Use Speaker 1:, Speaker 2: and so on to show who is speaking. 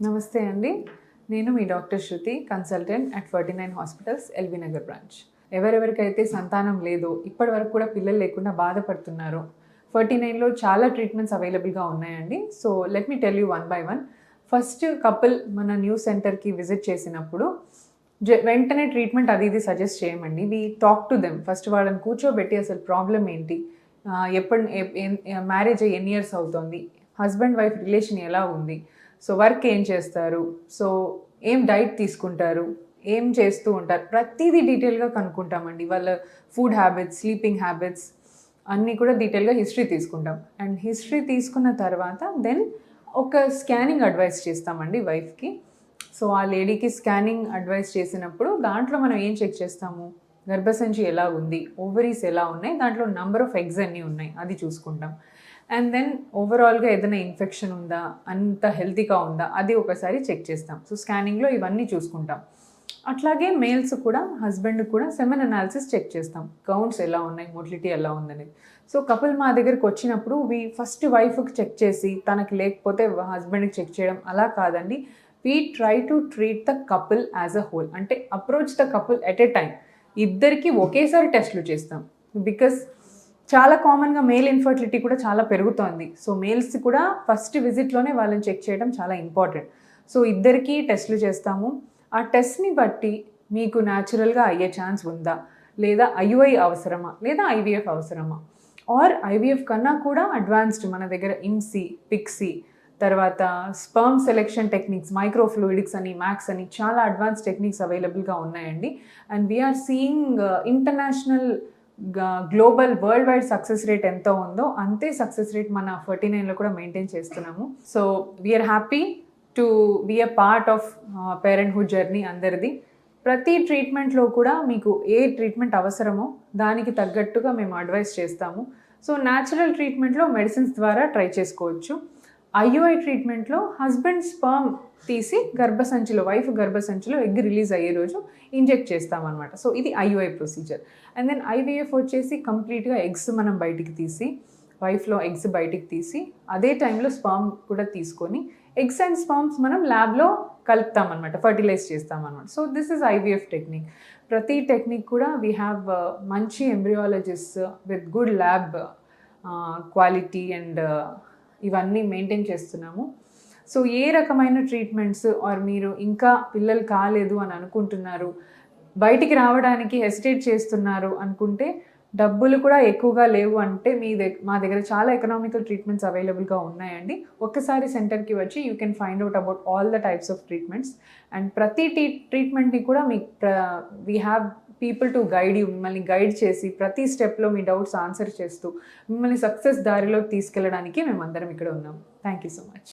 Speaker 1: నమస్తే అండి. నేను మీ doctor Shruti, consultant at 49 hospitals, LB Nagar branch. ఎవరెవరికైతే సంతానం లేదో, ఇప్పటి వరకు కూడా పిల్లలు లేకుండా బాధపడుతున్నారో, 49లో చాలా ట్రీట్మెంట్స్ అవైలబుల్గా ఉన్నాయండి. So let me tell you one by one. First couple మన న్యూ సెంటర్కి విజిట్ చేసినప్పుడు వెంటనే ట్రీట్మెంట్ అది ఇది సజెస్ట్ చేయమండి. We talk to them. First వాళ్ళని కూర్చోబెట్టి అసలు ప్రాబ్లం ఏంటి, ఎప్పుడు మ్యారేజ్ అయ్యి ఎన్ని ఇయర్స్ అవుతుంది, హస్బెండ్ వైఫ్ రిలేషన్ ఎలా ఉంది, సో వర్క్ ఏం చేస్తారు, సో ఏం డైట్ తీసుకుంటారు, ఏం చేస్తూ ఉంటారు, ప్రతిదీ డీటెయిల్గా కనుక్కుంటామండి. వాళ్ళ ఫుడ్ హ్యాబిట్స్, స్లీపింగ్ హ్యాబిట్స్ అన్నీ కూడా డీటెయిల్గా హిస్టరీ తీసుకుంటాం. అండ్ హిస్టరీ తీసుకున్న తర్వాత దెన్ ఒక స్కానింగ్ అడ్వైస్ చేస్తామండి వైఫ్కి. సో ఆ లేడీకి స్కానింగ్ అడ్వైస్ చేసినప్పుడు దాంట్లో మనం ఏం చెక్ చేస్తాము, గర్భసంచి ఎలా ఉంది, ఓవరీస్ ఎలా ఉన్నాయి, దాంట్లో నంబర్ ఆఫ్ ఎగ్స్ ఎన్ని ఉన్నాయి అది చూసుకుంటాం. అండ్ దెన్ ఓవరాల్గా ఏదైనా ఇన్ఫెక్షన్ ఉందా, అంత హెల్తీగా ఉందా అది ఒకసారి చెక్ చేస్తాం. సో స్కానింగ్లో ఇవన్నీ చూసుకుంటాం. అట్లాగే మేల్స్ కూడా, హస్బెండ్ కూడా సెమెన్ అనాలిసిస్ చెక్ చేస్తాం. కౌంట్స్ ఎలా ఉన్నాయి, మోటిలిటీ ఎలా ఉందనేది. సో కపుల్ మా దగ్గరికి వచ్చినప్పుడు ఫస్ట్ వైఫ్కి చెక్ చేసి తనకి లేకపోతే హస్బెండ్కి చెక్ చేయడం అలా కాదండి. We try to treat the couple as a whole. అంటే approach the couple at a time. ఇద్దరికి ఒకేసారి టెస్ట్లు చేస్తాం. బికాస్ చాలా కామన్గా మేల్ ఇన్ఫర్టిలిటీ కూడా చాలా పెరుగుతోంది. సో మేల్స్ కూడా ఫస్ట్ విజిట్లోనే వాళ్ళని చెక్ చేయడం చాలా ఇంపార్టెంట్. సో ఇద్దరికీ టెస్ట్లు చేస్తాము. ఆ టెస్ట్ని బట్టి మీకు న్యాచురల్గా అయ్యే ఛాన్స్ ఉందా, లేదా ఐయుఐ అవసరమా, లేదా ఐవీఎఫ్ అవసరమా, ఆర్ ఐవీఎఫ్ కన్నా కూడా అడ్వాన్స్డ్ మన దగ్గర ఇమ్సీ, పిక్సీ, తర్వాత స్పర్మ్ సెలెక్షన్ టెక్నిక్స్, మైక్రోఫ్లూయిడిక్స్ అని, మ్యాక్స్ అని చాలా అడ్వాన్స్ టెక్నిక్స్ అవైలబుల్గా ఉన్నాయండి. And we're seeing international, global, world wide success rate ఎంత ఉందో అంతే సక్సెస్ రేట్ మన 49లో కూడా మెయింటైన్ చేస్తున్నాము. So we're happy to be a part of parenthood journey అందరిది. ప్రతి ట్రీట్మెంట్లో కూడా మీకు ఏ ట్రీట్మెంట్ అవసరమో దానికి తగ్గట్టుగా మేము అడ్వైస్ చేస్తాము. సో న్యాచురల్ ట్రీట్మెంట్లో మెడిసిన్స్ ద్వారా ట్రై చేసుకోవచ్చు. ఐయుఐ ట్రీట్మెంట్లో హస్బెండ్ స్పర్మ్ తీసి గర్భసంచిలో, వైఫ్ గర్భసంచిలో ఎగ్ రిలీజ్ అయ్యే రోజు ఇంజెక్ట్ చేస్తామన్నమాట. సో ఇది IUI procedure. And then IVF వచ్చేసి కంప్లీట్గా ఎగ్స్ మనం బయటికి తీసి, వైఫ్లో ఎగ్స్ బయటికి తీసి అదే టైంలో స్పర్మ్ కూడా తీసుకొని ఎగ్స్ అండ్ స్పర్మ్స్ మనం ల్యాబ్లో కలుపుతామన్నమాట, ఫర్టిలైజ్ చేస్తామన్నమాట. So this is IVF technique. ప్రతి టెక్నిక్ కూడా వీ హ్యావ్ మంచి embryologist with good lab quality and ఇవన్నీ మెయింటైన్ చేస్తున్నాము. సో ఏ రకమైన ట్రీట్మెంట్స్ ఆర్ మీరు ఇంకా పిల్లలు కాలేదు అని అనుకుంటున్నారు, బయటికి రావడానికి హెసిటేట్ చేస్తున్నారు అనుకుంటే, డబ్బులు కూడా ఎక్కువగా లేవు అంటే మా దగ్గర చాలా ఎకనామికల్ ట్రీట్మెంట్స్ అవైలబుల్గా ఉన్నాయండి. ఒక్కసారి సెంటర్కి వచ్చి you can find out about all the types of treatments. And ప్రతి ట్రీట్మెంట్ని కూడా we have people to guide you. మిమ్మల్ని గైడ్ చేసి ప్రతి స్టెప్లో మీ డౌట్స్ ఆన్సర్ చేస్తూ మిమ్మల్ని సక్సెస్ దారిలోకి తీసుకెళ్ళడానికి మేమందరం ఇక్కడ ఉన్నాం. Thank you so much.